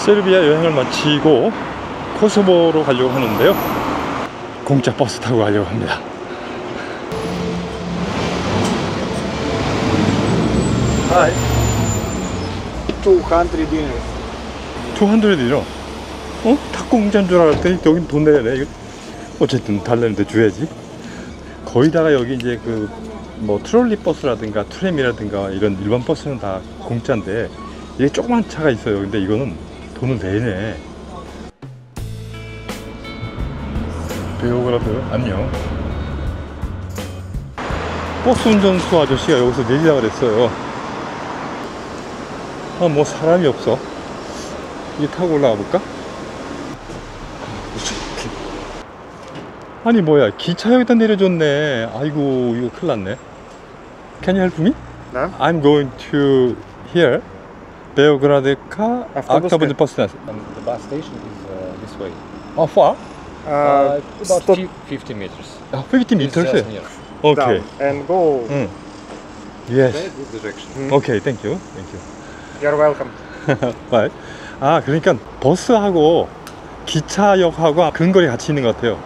세르비아 여행을 마치고 코소보로 가려고 하는데요, 공짜 버스 타고 가려고 합니다. Hi. 200 dinars. 200 디너? 탁구 공짜인 줄 알았더니 여긴 돈 내야 돼. 어쨌든 달래는데 줘야지. 거의다가 여기 이제 그 뭐 트롤리 버스라든가 트램이라든가 이런 일반 버스는 다 공짜인데, 이게 조그만 차가 있어요. 근데 이거는 돈을 내네. 베오그라드 안녕. 버스 운전수 아저씨가 여기서 내리라 그랬어요. 뭐 사람이 없어. 이게 타고 올라가 볼까? 아니 뭐야, 기차 여기다 내려줬네. 아이고, 이거 큰일 났네. Can you help me? No? I'm going to here. 베오그라드카 아크타브즈 버스. The bus station is this way. far? About stop. 50 meters. 50 meters? Just here. Okay. Down and go. Yes. This direction. Okay, thank you. Thank you. You're welcome. Bye. 아, 그러니까 버스하고 기차역하고 근거리 같이 있는 것 같아요.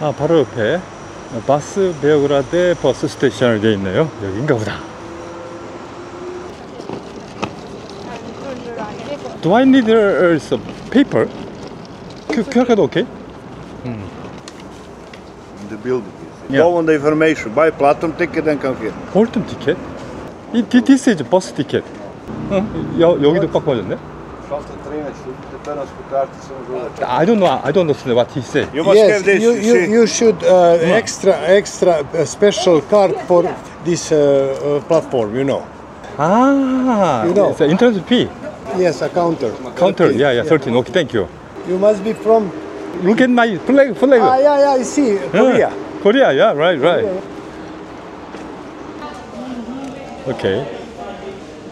아, 바로 옆에 바스 베오그라드 버스 스테이션이 되어 있네요. 여긴가 보다. Do I need some paper? QR code okay? The building. Yeah. Go on the information, buy platinum ticket and come here. 볼튼 티켓? This is bus ticket. 여기도 꽉 빠졌네. I don't know. I don't understand what he said. You must have this. you should extra special card for this platform, you know. Ah, You know. it's an entrance fee. Yes, a counter. Counter, yeah, 13. Okay, thank you. You must be from. Look at my flag. Yeah, I see. Korea. Korea, yeah, right. 오케이.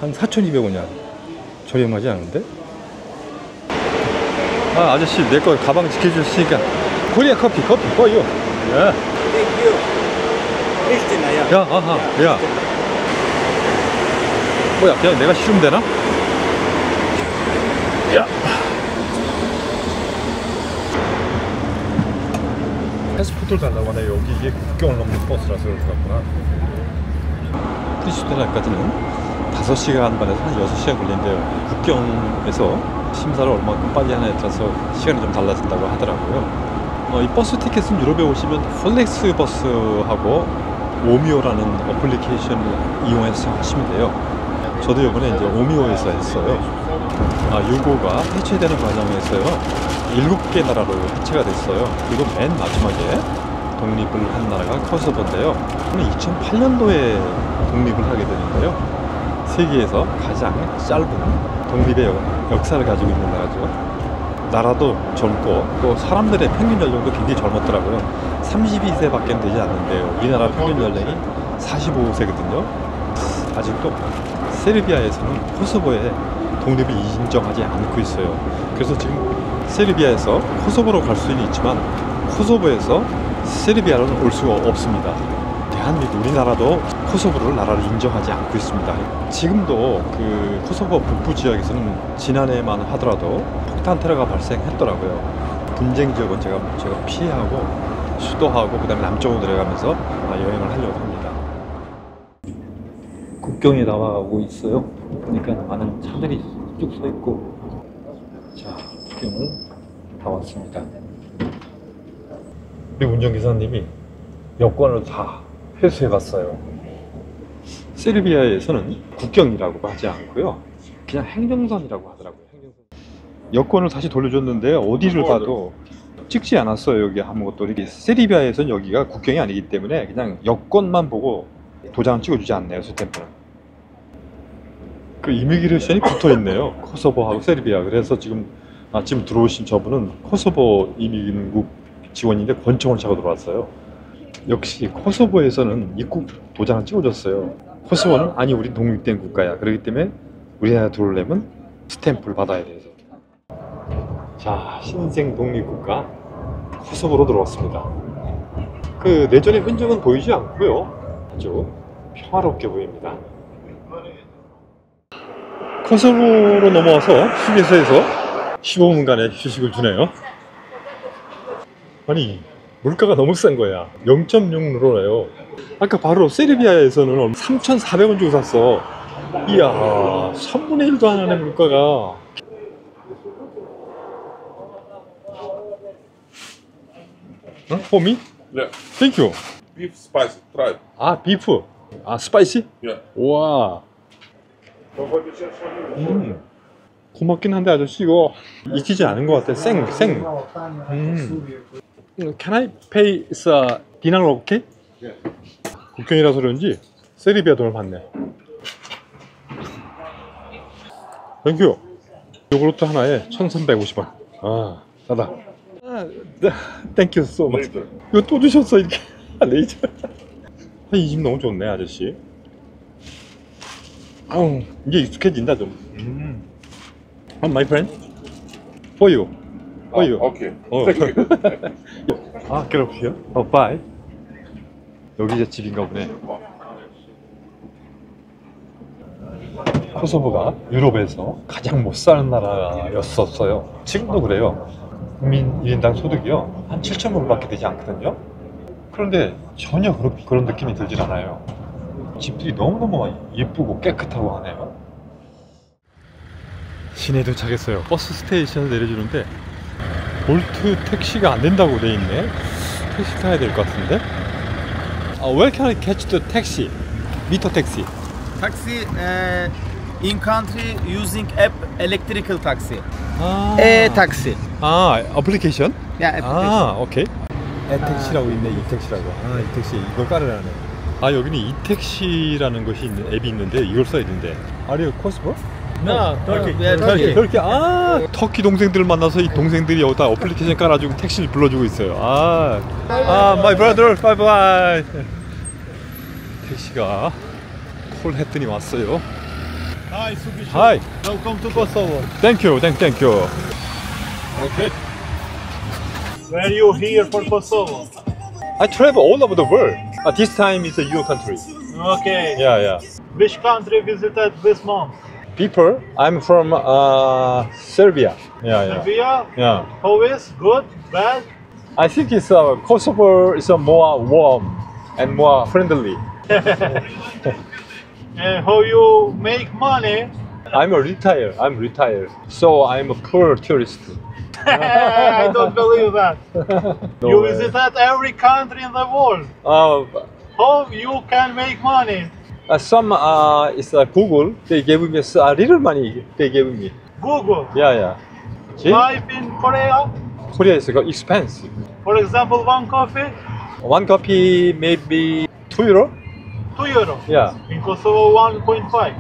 한 4,200원이야. 저렴하지 않은데? 아, 아저씨, 내 거 가방 지켜주셨으니까. 코리아 커피, 뭐요? 야. Thank you. Pristina, 야, 야. 뭐야, 그냥 내가 싫으면 되나? 야. 패스포트를 달라고 하네. 여기 이게 국경을 넘는 버스라서 그럴 것 같구나. 프리슈테나까지는 5시간 반에서 한 6시간 걸린대요. 국경에서 심사를 얼마큼 빨리 하냐에 따라서 시간이 좀 달라진다고 하더라고요. 이 버스 티켓은 유럽에 오시면 플렉스 버스하고 오미오라는 어플리케이션을 이용해서 하시면 돼요. 저도 이번에 이제 오미오에서 했어요. 유고가 해체되는 과정에서요, 7개 나라로 해체가 됐어요. 그리고 맨 마지막에 독립을 한 나라가 코소보인데요. 2008년도에 독립을 하게 되는데요. 세계에서 가장 짧은 독립의 역사를 가지고 있는 나라죠. 나라도 젊고 또 사람들의 평균 연령도 굉장히 젊었더라고요. 32세밖에 되지 않는데요. 우리나라 평균 연령이 45세거든요. 아직도 세르비아에서는 코소보의 독립을 인정하지 않고 있어요. 그래서 지금 세르비아에서 코소보로 갈 수는 있지만 코소보에서 세르비아로는 올 수가 없습니다. 대한민국, 우리나라도 코소보를 나라를 인정하지 않고 있습니다. 지금도 그 코소보 북부 지역에서는 지난해만 하더라도 폭탄 테러가 발생했더라고요. 분쟁 지역은 제가 피하고 수도하고 그 다음에 남쪽으로 내려가면서 여행을 하려고 합니다. 국경에 나와가고 있어요. 그러니까 많은 차들이 쭉 서 있고, 자, 국경을 다 왔습니다. 우리 운전기사님이 여권을 다 회수해봤어요. 세르비아에서는 국경이라고 하지 않고요, 그냥 행정선이라고 하더라고요. 여권을 다시 돌려줬는데 어디를 가도 찍지 않았어요. 여기 아무것도. 이렇게 세르비아에서는 여기가 국경이 아니기 때문에 그냥 여권만 보고 도장 찍어주지 않네요. 스탬프는. 그 이미그레이션이 붙어있네요. 코소보하고 세르비아. 그래서 지금 아침 들어오신 저분은 코소보 이민국 지원인데 권총을 차고 들어왔어요. 역시 코소보에서는 입국 도장을 찍어줬어요. 코소보는 아니 우리 독립된 국가야. 그렇기 때문에 우리나라 들어오려면 스탬프를 받아야 돼서. 자, 신생 독립국가 코소보로 들어왔습니다. 그 내전의 흔적은 보이지 않고요, 아주 평화롭게 보입니다. 코소보로 넘어와서 휴게소에서 15분간의 휴식을 주네요. 아니 물가가 너무 싼 거야. 0.6유로래요. 아까 바로 세르비아에서는 3,400원 주고 샀어. 이야 3분의 1도 안 하네 물가가. 응? For me? Yeah. Thank you. Beef spicy. Try it. 아 비프. 아 스파이시? Yeah. 와. 고맙긴 한데 아저씨 이거 익히지 않은 것 같아. 생. Can I pay dinar okay? 국경이라서 그런지 세르비아 돈을 받네. 땡큐. 요구르트 하나에 1,350원. 아 싸다. 땡큐 so much. 이거 또 주셨어 이렇게. 레이저. 이 집 너무 좋네 아저씨. 아우 이제 익숙해진다 좀. My friend, for you, for you. Okay. Thank you. 아, get up here. Bye. 여기 제 집인가 보네. 코소보가 유럽에서 가장 못 사는 나라였었어요. 지금도 그래요. 국민 1인당 소득이요 한 7,000불밖에 되지 않거든요. 그런데 전혀 그런 느낌이 들질 않아요. 집들이 너무너무 예쁘고 깨끗하고 하네요. 시내에 도착했어요. 버스 스테이션을 내려주는데 볼트 택시가 안 된다고 돼 있네. 택시 타야 될 것 같은데. Where can I catch the taxi? Meter taxi. Taxi in country using app electrical taxi. 아, E-taxi. 아, 애플리케이션? Yeah, application. 아, 오케이. 에택시라고 있네, 이택시라고. 아, 이택시 이걸 깔으라네. 아, 여기는 이택시라는 것이 있는 앱이 있는데 이걸 써야 된대. Are you Kosovo? No, Turkey. We are 터키. Turkey. 아, 터키 동생들을 만나서 이 동생들이 여기다 어플리케이션 깔아주고 택시를 불러주고 있어요. my brother, bye bye. 택시가 콜 했더니 왔어요. Hi, Subish. Hi, Welcome to Kosovo. thank you. Okay. Were you here for Kosovo? I travel all over the world. This time is your country. Okay. Yeah. Which country visited this month? People, I'm from Serbia. Yeah. Serbia? Yeah. How is? Good? Bad? I think it's Kosovo is more warm and more friendly. How you make money? I'm retired. So I'm a poor tourist. I don't believe that. No You way. visited every country in the world. How you can make money? Some it's Google. They gave me a little money. They gave me. Google. Yeah. See? Life in Korea? Korea is expensive. For example, one coffee, One copy maybe €2. €2. Yeah. In Kosovo, 1.5.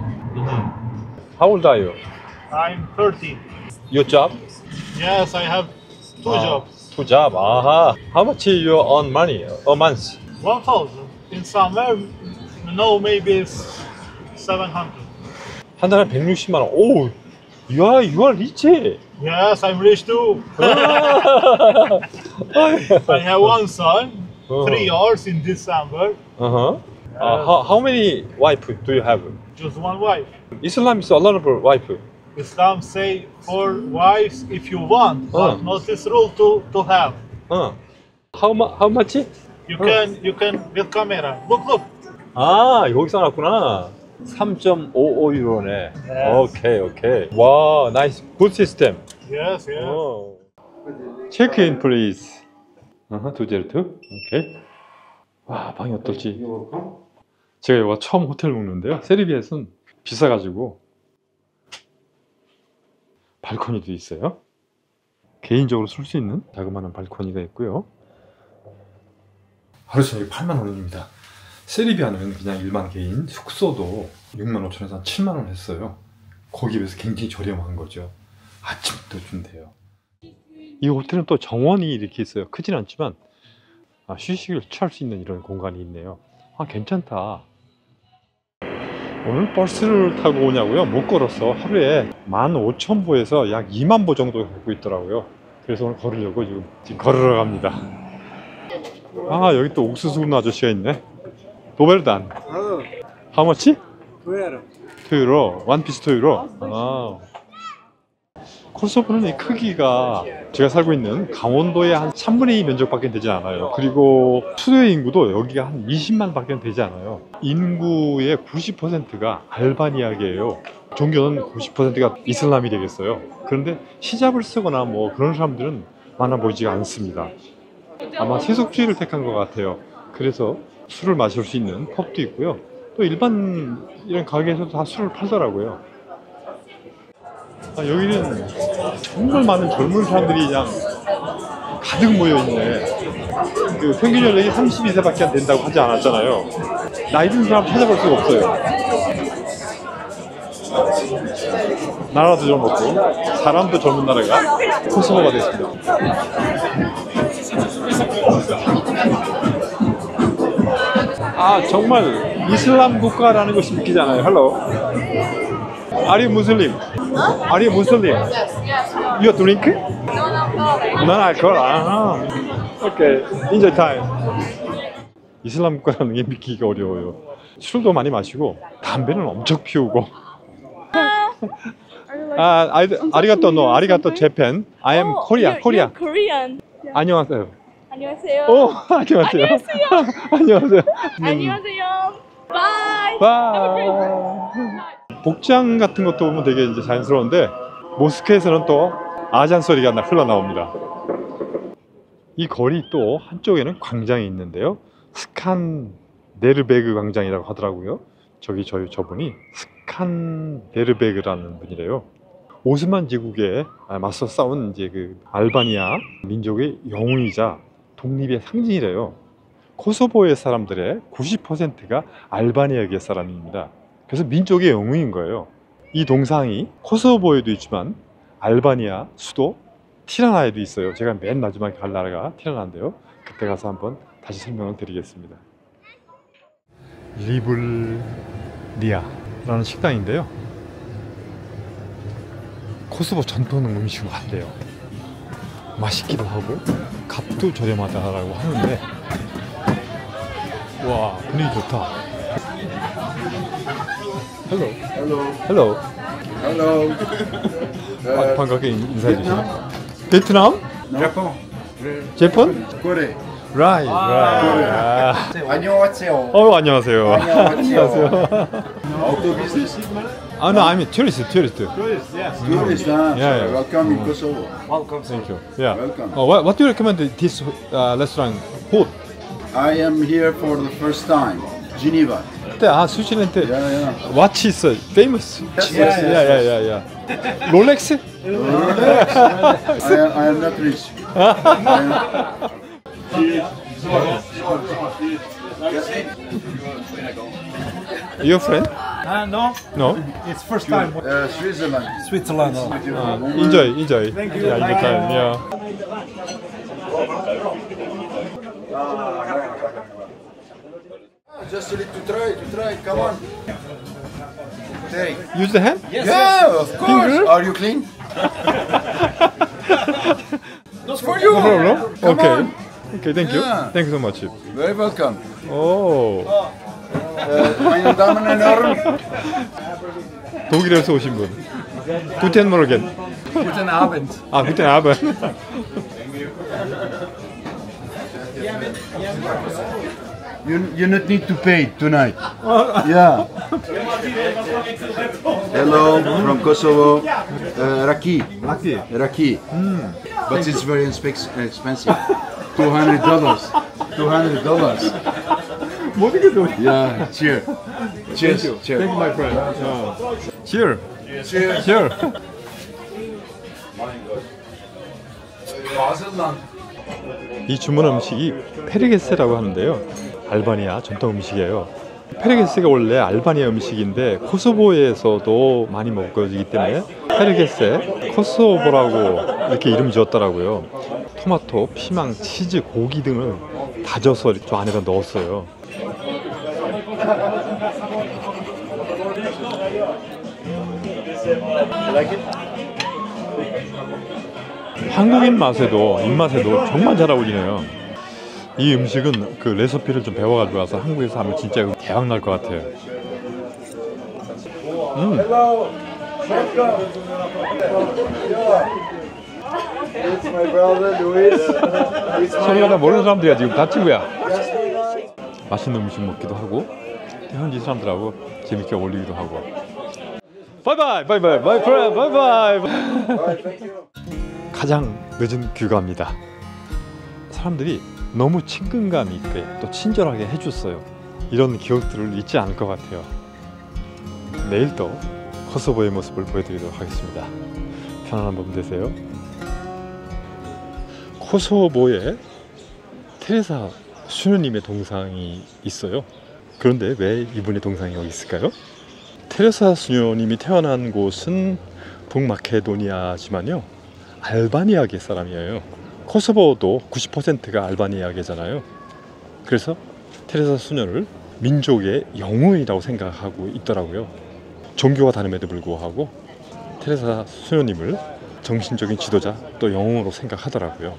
How old are you? I'm 30. Your job? Yes, I have two jobs. Two job. Aha. How much you earn money a month? 1,000. In summer, no, maybe it's 700. 한 달에 160만 원. 오, you are rich. Yes, I'm rich too. I have one son, 3 years in December. How many wife do you have? Just one wife. Islam is a lot of wife. Islam say 4 wives if you want, but not this rule to have. How much? You can with camera. Look. 아, 여기 써놨구나. 3.55유로네. Yes. 오케이. 와, nice. Good system. Yes. Check in, please. 202. 오케이. 와, 방이 어떨지. 제가 여기가 처음 호텔 묵는데요. 세르비아에서는 비싸가지고 발코니도 있어요. 개인적으로 쓸 수 있는 자그마한 발코니가 있고요. 하루 저녁 8만 원입니다. 세르비아는 그냥 일반 개인 숙소도 6만 5천에서 한 7만 원 했어요. 거기에 비해서 굉장히 저렴한 거죠. 아침부터 준대요. 이 호텔은 또 정원이 이렇게 있어요. 크진 않지만 휴식을 취할 수 있는 이런 공간이 있네요. 괜찮다. 오늘 버스를 타고 오냐고요? 못 걸었어. 하루에 15,000보에서 약 2만 보 정도 걷고 있더라고요. 그래서 오늘 걸으려고 지금 걸으러 갑니다. 여기 또 옥수수 굽는 아저씨가 있네. 도벨단. How much? 12. 2유로, 1피스 2유로. 아. 코소보는 이 크기가 제가 살고 있는 강원도의 한 3분의 2 면적밖에 되지 않아요. 그리고 수도의 인구도 여기가 한 20만 밖에 되지 않아요. 인구의 90%가 알바니아계예요. 종교는 90%가 이슬람이 되겠어요. 그런데 히잡을 쓰거나 뭐 그런 사람들은 많아 보이지 않습니다. 아마 세속주의를 택한 것 같아요. 그래서 술을 마실 수 있는 펍도 있고요. 또 일반 이런 가게에서도 다 술을 팔더라고요. 여기는 정말 많은 젊은 사람들이 그냥 가득 모여있네. 그 평균 연령이 32세밖에 안 된다고 하지 않았잖아요. 나이 든 사람 찾아볼 수가 없어요. 나라도 젊었고 사람도 젊은 나라가 코소보가 됐습니다. 아, 정말 이슬람 국가라는 것이 믿기잖아요. Hello. Are you Muslim? Are you Muslim? You drink? No alcohol. 아, okay. Enjoy time. 이슬람 국가라는 게 믿기가 어려워요. 술도 많이 마시고 담배는 엄청 피우고. 아, 아리가또 no. 아리가또 재팬. I am Korea. Korea. Korean. 안녕하세요. 안녕하세요. 오, 안녕하세요. 안녕하세요. 안녕하세요. Bye. 바이. 복장 같은 것도 보면 되게 이제 자연스러운데 모스크에서는 또 아잔 소리가 흘러나옵니다. 이 거리 또 한쪽에는 광장이 있는데요. 스칸데르베그 광장이라고 하더라고요. 저분이 스칸데르베그라는 분이래요. 오스만 제국에 맞서 싸운 이제 그 알바니아 민족의 영웅이자 독립의 상징이래요. 코소보의 사람들의 90%가 알바니아계 사람입니다. 그래서 민족의 영웅인 거예요. 이 동상이 코소보에도 있지만 알바니아 수도 티라나에도 있어요. 제가 맨 마지막에 갈 나라가 티라나인데요. 그때 가서 한번 다시 설명을 드리겠습니다. 리블리아라는 식당인데요. 코소보 전통 음식을 한대요. 맛있기도 하고 값도 저렴하다라고 하는데 와, 분위기 좋다. 헬로. 헬로. 헬로. 반갑게 인사해 주시네. 베트남? 재팬? Korea. 라이. 안녕하세요. 안녕하세요. 안녕하세요. Auto business? No, I'm tourist. Tourist, Yeah. Welcome in Kosovo. Thank you. Yeah. Welcome. What do you recommend this restaurant? Food? I am here for the first time. Geneva. 스위스랜드. Yeah. What is famous? Yeah. 롤렉스? I am not rich. Your friend? No, No. it's first time. Switzerland. Switzerland. Enjoy. Thank you. Yeah, enjoy time. Yeah. Just a little to try. Come on. Take. Use the hand? Yeah, of course. Finger? Are you clean? That's for you. No problem. Come Okay. on. Okay, thank you. Yeah. Thank you so much. Very welcome. 오, Meine Damen und Herren. 독일에서 오신 분. Guten Morgen. Guten Abend. Guten Abend. You not need to pay tonight. Yeah. Hello from Kosovo. Raki. Raki. But it's very expensive. $200. Yeah. Cheers. Thank you, my friend. Cheers. Cheers. 이 주문 음식이 페르게스라고 하는데요. 알바니아 전통 음식이에요. 페르게스가 원래 알바니아 음식인데 코소보에서도 많이 먹어지기 때문에 페르게스 코소보라고 이렇게 이름 지었더라고요. 토마토, 피망, 치즈, 고기 등을 다져서 저 안에다 넣었어요. 한국인 맛에도 입맛에도 정말 잘 어울리네요. 이 음식은 그 레시피를 좀 배워가지고 와서 한국에서 하면 진짜 대박 날 것 같아요. Hello. Welcome. It's my brother Luis. It's my 소리가 다 모르는 사람들이야 지금 다 친구야. 맛있는 음식 먹기도 하고 현지 사람들하고 재밌게 어울리기도 하고. 바이바이 바이바이 마이 프렌드 바이바이. 가장 늦은 귀가입니다. 사람들이 너무 친근감 있게 또 친절하게 해줬어요. 이런 기억들을 잊지 않을 것 같아요. 내일 또 코소보의 모습을 보여드리도록 하겠습니다. 편안한 밤 되세요. 코소보에 테레사 수녀님의 동상이 있어요. 그런데 왜 이분의 동상이 여기 있을까요? 테레사 수녀님이 태어난 곳은 북마케도니아지만요, 알바니아계 사람이에요. 코소보도 90%가 알바니아계잖아요. 그래서 테레사 수녀를 민족의 영웅이라고 생각하고 있더라고요. 종교가 다름에도 불구하고 테레사 수녀님을 정신적인 지도자 또 영웅으로 생각하더라고요.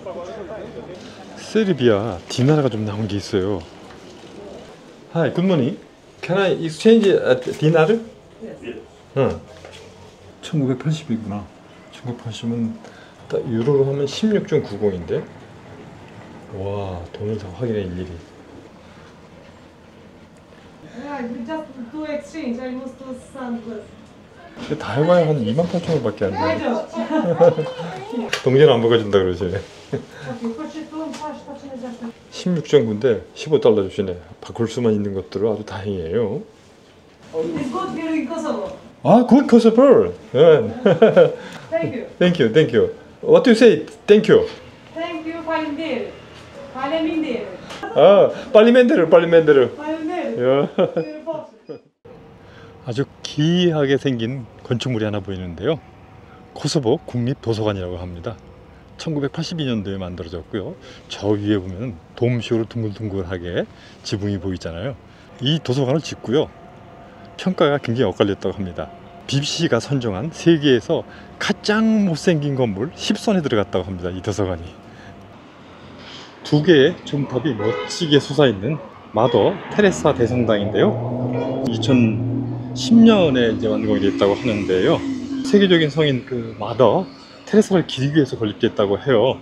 세르비아 디나르가 좀 나온 게 있어요. Hi, good morning. Can I exchange dinar? 응. 1980이구나. 1980은 딱 유로로 하면 16.90인데. 와, 돈을 다 확인해 일일이. 근데 다 해봐야 한 28,000원밖에 안 돼. 동전 안 바꿔준다 그러지. 16.9인데 15달러 주시네. 바꿀 수만 있는 것들은 아주 다행이에요. 아, good Kosovo. Thank you. Thank you, thank you. What do you say? Thank you. Thank you, Falemindeiro. Falemindeiro. 아, 빨리맨데르, 빨리맨데르. Falemindeiro. 아주 기이하게 생긴 건축물이 하나 보이는데요. 코소보 국립도서관이라고 합니다. 1982년도에 만들어졌고요. 저 위에 보면 돔식으로 둥글둥글하게 지붕이 보이잖아요. 이 도서관을 짓고요, 평가가 굉장히 엇갈렸다고 합니다. BBC가 선정한 세계에서 가장 못생긴 건물 10선에 들어갔다고 합니다. 이 도서관이. 두 개의 종탑이 멋지게 솟아있는 마더 테레사 대성당인데요. 2010년에 이제 완공이 됐다고 하는데요. 세계적인 성인 그 마더 테레사를 기리기 위해서 건립됐다고 해요.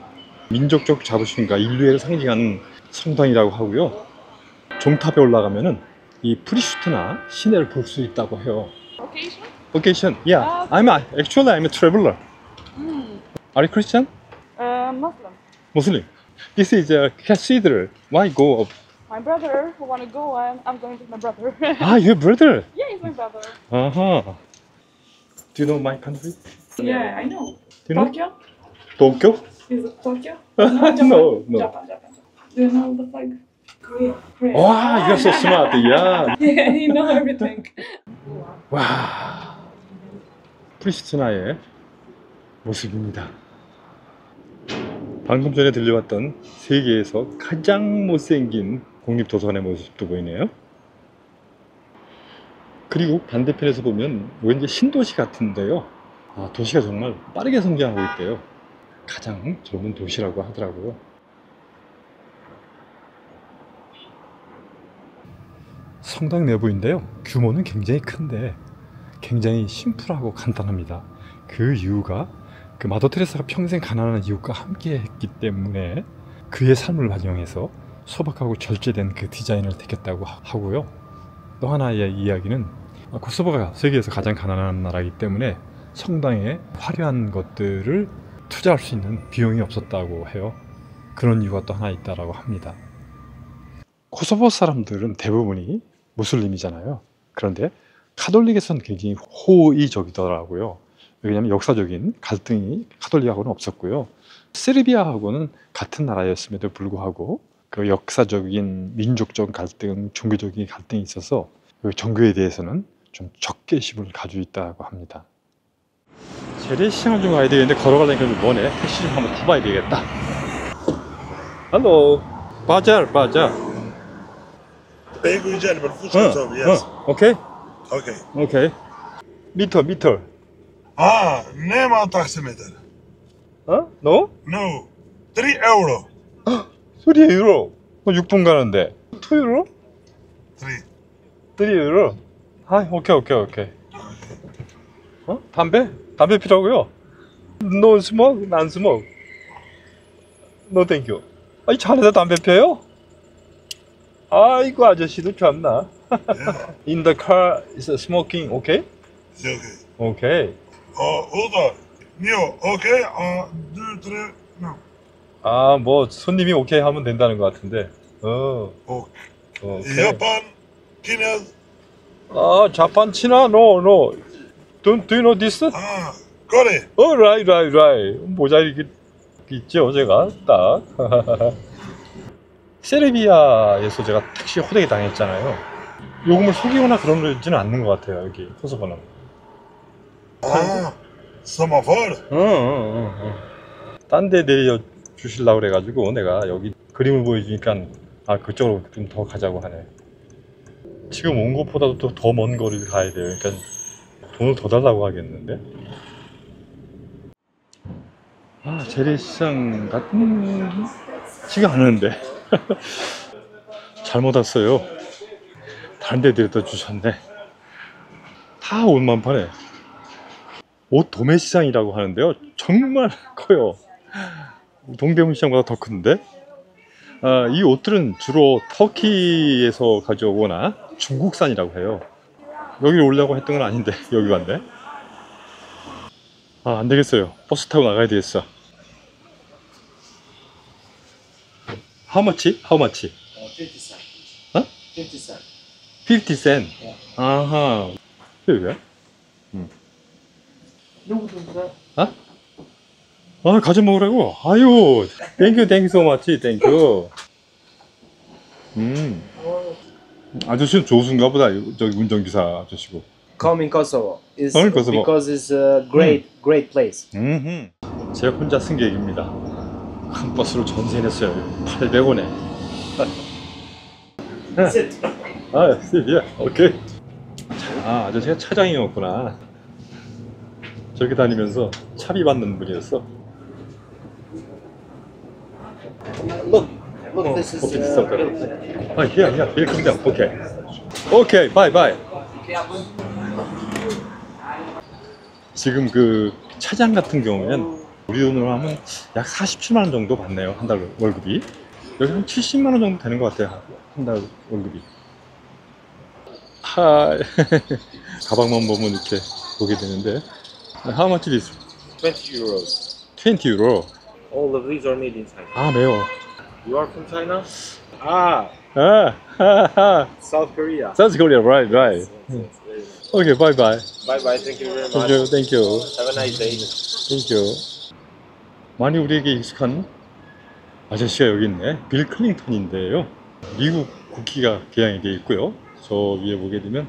민족적 자부심과 인류애를 상징하는 성당이라고 하고요. 종탑에 올라가면은 이 프리슈트나 시내를 볼 수 있다고 해요. Location? Location? Yeah. I'm a traveler. Are you Christian? Muslim. Muslim. This is a cathedral. Why go up? My brother who wanna go, and I'm going with my brother. Ah, your brother. Yeah, he's my brother. Uh-huh. Do you know my country? Yeah, I know. Do you know? Tokyo? Tokyo? Is it Tokyo? No, no. Japan. Do you know the flag? Korea. Wow, you're so smart. Yeah. Yeah, you know everything. 와, 프리스티나의 모습입니다. 방금 전에 들려왔던 세계에서 가장 못생긴 국립도서관의 모습도 보이네요. 그리고 반대편에서 보면 왠지 신도시 같은데요. 아, 도시가 정말 빠르게 성장하고 있대요. 가장 젊은 도시라고 하더라고요. 성당 내부인데요, 규모는 굉장히 큰데 굉장히 심플하고 간단합니다. 그 이유가 그 마더 테레사가 평생 가난한 이웃과 함께 했기 때문에 그의 삶을 반영해서 소박하고 절제된 그 디자인을 택했다고 하고요. 또 하나의 이야기는 코소보가 세계에서 가장 가난한 나라이기 때문에 성당에 화려한 것들을 투자할 수 있는 비용이 없었다고 해요. 그런 이유가 또 하나 있다고 합니다. 코소보 사람들은 대부분이 무슬림이잖아요. 그런데 카톨릭에서는 굉장히 호의적이더라고요. 왜냐하면 역사적인 갈등이 카톨릭하고는 없었고요. 세르비아하고는 같은 나라였음에도 불구하고 그 역사적인 민족적 갈등, 종교적인 갈등이 있어서 그 종교에 대해서는 좀 적개심을 가지고 있다고 합니다. 재래시장을 좀 가야 되겠는데 걸어가려니까 좀 머네. 택시 좀 한번 타봐야 되겠다. Hello. 바जार. Bem güzel bir fırsat yes. Okay. Okay. Okay. 미터. Ah, ne mal taksim eder? No? No. 3 euro. 3 유로. 6분 가는데 2 유로? 3. 3 유로? 아, 오케이. 어? 담배? 담배 피라고요? No smoke? 난 smoke. No thank you. 아이 차에다 담배 펴요? 아이고 아저씨도 참나. In the car is smoking, okay? Okay. Okay. Hold on. Mio, okay? 2, 3, no. 아, 뭐 손님이 오케이 하면 된다는 것 같은데. 오케이. Japan, Kenya. 아, 자판 치나? No. Do you know this? Korea. Right. 모자 이렇게 있죠, 제가 딱. 세르비아에서 제가 택시 호되게 당했잖아요. 요금을 속이거나 그러지는 않는 것 같아요, 여기 코소보는. Semafor. 딴 데 내려 주시려고 그래가지고 내가 여기 그림을 보여주니까 아 그쪽으로 좀 더 가자고 하네. 지금 온 곳보다도 더 먼 거리를 가야 돼요. 그러니까 돈을 더 달라고 하겠는데. 아 재래시장 같지가 않은데 잘못 왔어요. 다른 데 데려다 주셨네. 다 옷만 파네. 옷 도매시장이라고 하는데요. 정말 커요. 동대문 시장보다 더 큰데. 이 옷들은 주로 터키에서 가져오거나 중국산이라고 해요. 여기를 오려고 했던 건 아닌데 여기 왔네. 아 안되겠어요. 버스 타고 나가야 되겠어. How much? 50 cent. 어? 50 cent. 50 cent? 아하. 왜? 아? 아 가져 먹으라고? 아유 땡큐 so much 땡큐. 아저씨는 조수인가 보다. 저기 운전기사 아저씨고. Come in Kosovo. It's Come in Kosovo. Because it's a great place. 제가 혼자 승객입니다. 큰 버스로 전세냈어요. 800원에. 아, 예, 오케이. 아, 아저씨가 차장이었구나. 저렇게 다니면서 차비 받는 분이었어. Look, this is 아, here, 빌 come down. 오케이, bye. 지금 그 차장 같은 경우에는 우리 돈으로 하면 약 47만 원 정도 받네요. 한 달 월급이. 여기 한 70만 원 정도 되는 것 같아요. 한 달 월급이. 가방만 보면 이렇게 보게 되는데. How much is this? 20 euros. 20 euro. All of these are made in China. 아, 매워. You are from China? South Korea. South Korea, right. Okay, bye. Bye bye. Thank you very much. Thank you. Have a nice day. Thank you. 많이 우리에게 익숙한 아저씨가 여기 있네. 빌 클린턴인데요. 미국 국기가 개양이 되어 있고요. 저 위에 보게 되면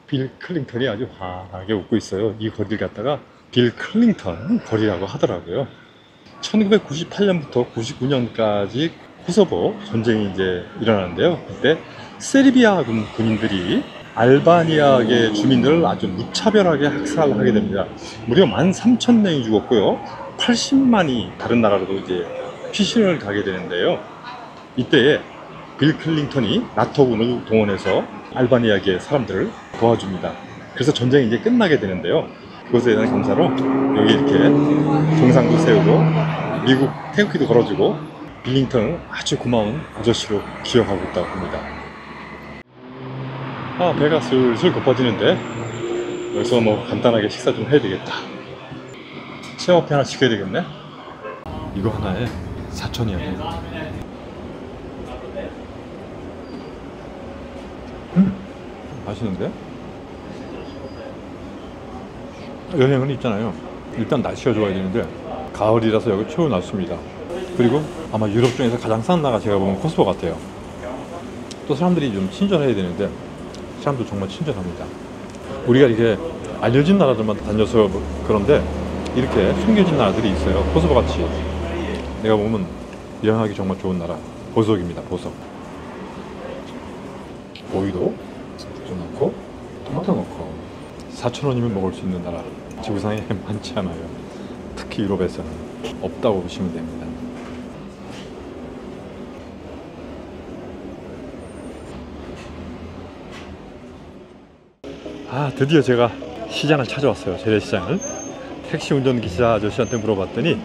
빌 클린턴이 아주 환하게 웃고 있어요. 이 거리를 갖다가 빌 클린턴 거리라고 하더라고요. 1998년부터 99년까지 코소보 전쟁이 이제 일어나는데요. 그때 세르비아 군인들이 알바니아계 주민들을 아주 무차별하게 학살하게 됩니다. 무려 13,000명이 죽었고요. 80만이 다른 나라로도 이제 피신을 가게 되는데요. 이때에 빌 클린턴이 나토군을 동원해서 알바니아계 사람들을 도와줍니다. 그래서 전쟁이 이제 끝나게 되는데요. 그것에 대한 감사로 여기 이렇게 정상도 세우고 미국 태극기도 걸어주고 빌링턴은 아주 고마운 아저씨로 기억하고 있다고 합니다. 아, 배가 슬슬 고파지는데 여기서 뭐 간단하게 식사 좀 해야 되겠다. 체험업회 하나 시켜야 되겠네. 이거 하나에 4,000이야. 맛있는데? 여행은 있잖아요. 일단 날씨가 좋아야 되는데 가을이라서 여기 최고났습니다. 그리고 아마 유럽 중에서 가장 싼 나라가 제가 보면 코소보 같아요. 또 사람들이 좀 친절해야 되는데 사람도 정말 친절합니다. 우리가 이렇게 알려진 나라들만 다녀서 그런데 이렇게 숨겨진 나라들이 있어요. 코소보 같이. 내가 보면 여행하기 정말 좋은 나라 보석입니다. 보석. 오이도 좀 넣고 토마토 넣고 4,000원이면 먹을 수 있는 나라 지구상에 많지 않아요. 특히 유럽에서는 없다고 보시면 됩니다. 아, 드디어 제가 시장을 찾아왔어요. 재래시장을. 택시 운전기사 아저씨한테 물어봤더니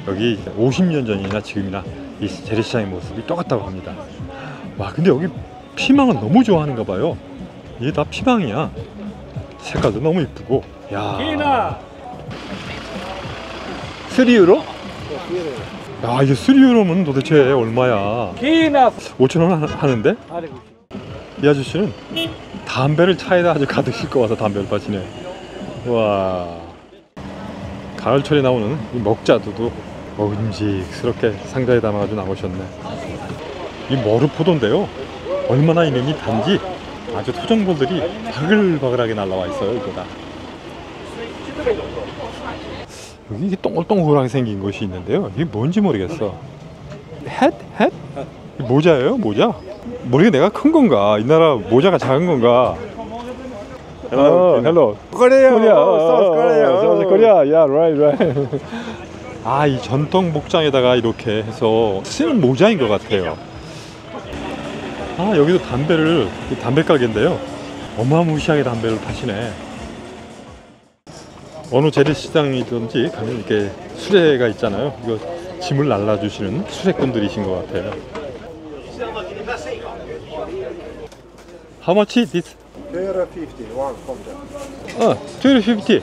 여기 50년 전이나 지금이나 이 재래시장의 모습이 똑같다고 합니다. 와, 근데 여기 피망을 너무 좋아하는가 봐요. 이게 다 피망이야. 색깔도 너무 이쁘고. 야, 3유로? 야, 이게 3유로면 도대체 얼마야? 5,000원 하는데? 이 아저씨는 담배를 차에다 아주 가득 싣고 와서 담배를 파시네. 와, 가을철에 나오는 이 먹자두도 먹음직스럽게 상자에 담아가지고 나오셨네. 이 머루포도인데요, 얼마나 이름이 단지 아주 토종볼들이 바글바글하게 날라와 있어요. 이거다. 여기 이게 동글동글하게 생긴 것이 있는데요, 이게 뭔지 모르겠어. 햇? 모자예요? 모자? 머리가 내가 큰 건가? 이 나라 모자가 작은 건가? Hello. Korea. South Korea. Korea. Yeah, right. 아, 이 전통 복장에다가 이렇게 해서 쓰는 모자인 것 같아요. 아, 여기도 담배 가게인데요, 어마무시하게 담배를 파시네. 어느 재래시장이든지 가면 이렇게 수레가 있잖아요. 이거 짐을 날라주시는 수레꾼들이신 것 같아요. How much is this? 250, one container. 250.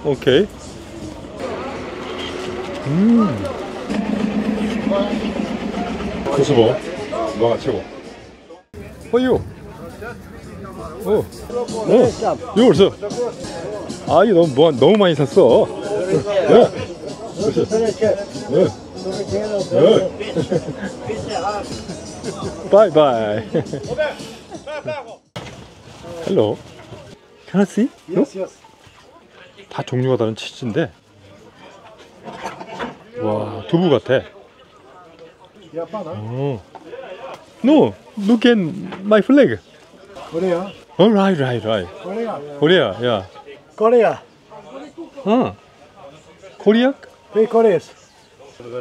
오케이. 코스보 뭐가 최고? you? yours. 아, 이거 너무 많이 샀어. Bye bye. Hello. Can I see? Yes. 다 종류가 다른 치즈인데, 와, 두부 같아. No, look at my flag. Korea. Oh, right. Korea, yeah. Korea. Korea? Hey, Korea.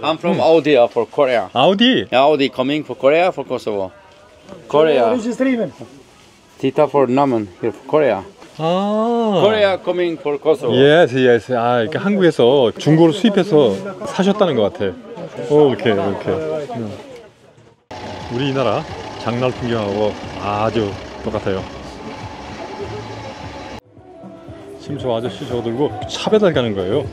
I'm from Audi for Korea. Audi. Audi coming for Korea for Kosovo. Korea. Registreringen. Tita for Naman here for Korea. 아. Korea coming for Kosovo. Yes. 아, 이렇게 한국에서 중고로 수입해서 사셨다는 것 같아. 오케이. 우리나라 장날 풍경하고 아주 똑같아요. 지금 저 아저씨 저거 들고 차 배달 가는 거예요.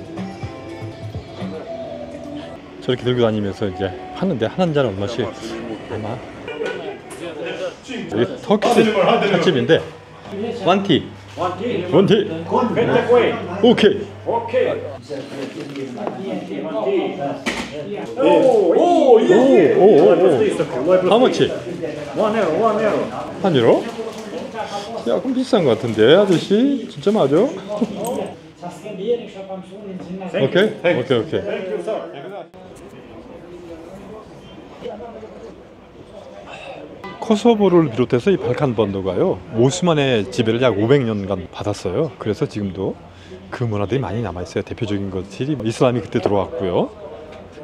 저렇게 들고 다니면서 이제 하는데, 한 잔 얼마씩? 아마 여기 터키 찻집인데, 원티. 오케이. 오. How much? 1 유로? 약간 비싼 것 같은데, 아저씨? 진짜 맞아? 오케이. 코소보를 비롯해서 이 발칸 반도가요, 오스만의 지배를 약 500년간 받았어요. 그래서 지금도 그 문화들이 많이 남아있어요. 대표적인 것들이 이슬람이 그때 들어왔고요,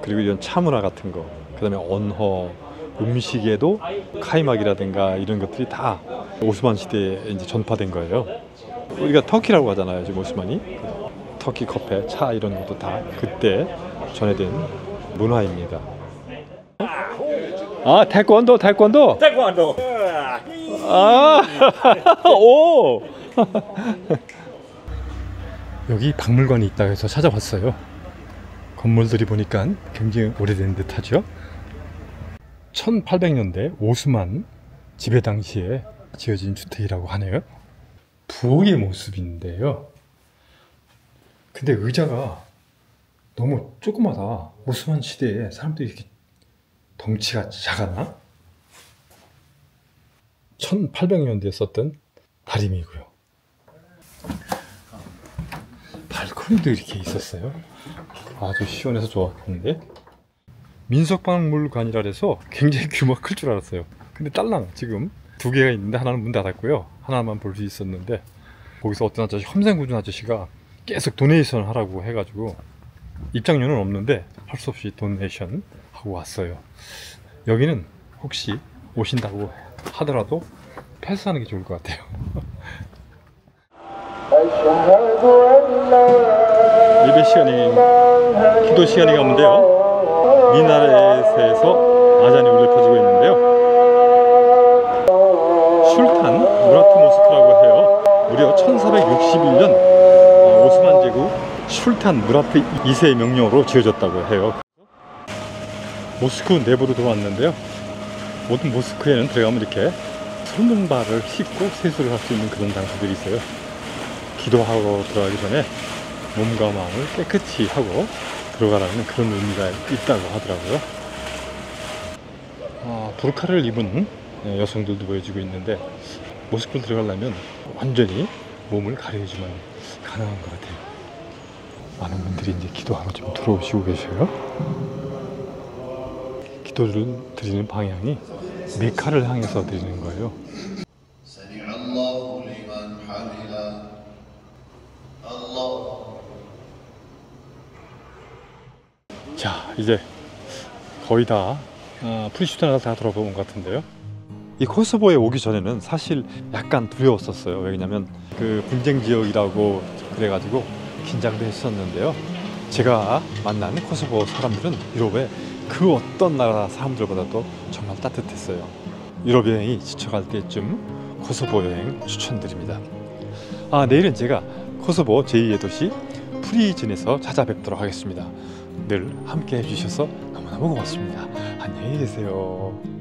그리고 이런 차 문화 같은 거, 그 다음에 언어, 음식에도 카이막이라든가 이런 것들이 다 오스만 시대에 이제 전파된 거예요. 우리가 터키라고 하잖아요, 지금 오스만이. 터키 커피, 차 이런 것도 다 그때 전해된 문화입니다. 아, 태권도. 아, 오. 여기 박물관이 있다고 해서 찾아봤어요. 건물들이 보니까 굉장히 오래된 듯하죠. 1800년대 오스만 지배 당시에 지어진 주택이라고 하네요. 부엌의 모습인데요, 근데 의자가 너무 조그마다. 오스만 시대에 사람들이 이렇게 덩치가 작았나? 1800년대에 썼던 다리미고요. 발코니도 이렇게 있었어요. 아주 시원해서 좋았는데, 민속박물관이라 해서 굉장히 규모가 클 줄 알았어요. 근데 딸랑 지금 2개가 있는데 하나는 문 닫았고요, 하나만 볼 수 있었는데, 거기서 어떤 아저씨, 험생구준 아저씨가 계속 도네이션 하라고 해가지고 입장료는 없는데 할 수 없이 도네이션 하고 왔어요. 여기는 혹시 오신다고 하더라도 패스하는 게 좋을 것 같아요. 예배 시간이, 기도 시간이 가운데요, 미나렛에서 아잔이 울려 퍼지고 있는데요, 슐탄 무라트 모스크라고 해요. 무려 1461년 오스만 제국 슐탄 무라트 2세의 명령으로 지어졌다고 해요. 모스크 내부로 들어왔는데요, 모든 모스크에는 들어가면 이렇게 손등발을 씻고 세수를 할 수 있는 그런 장소들이 있어요. 기도하고 들어가기 전에 몸과 마음을 깨끗이 하고 들어가라는 그런 의미가 있다고 하더라고요. 부르카를 입은 여성들도 보여지고 있는데, 모스크로 들어가려면 완전히 몸을 가려주면 가능한 것 같아요. 많은 분들이 이제 기도하러 좀 들어오시고 계셔요. 기도를 드리는 방향이 메카를 향해서 드리는 거예요. 자, 이제 거의 다 프리슈트나가 다 돌아본 것 같은데요. 이 코소보에 오기 전에는 사실 약간 두려웠었어요. 왜냐면 그 분쟁 지역이라고 그래가지고 긴장도 했었는데요, 제가 만난 코소보 사람들은 유럽의 그 어떤 나라 사람들보다도 정말 따뜻했어요. 유럽 여행이 지쳐갈 때쯤 코소보 여행 추천드립니다. 내일은 제가 코소보 제2의 도시 프리즌에서 찾아뵙도록 하겠습니다. 늘 함께 해주셔서 너무너무 고맙습니다. 안녕히 계세요.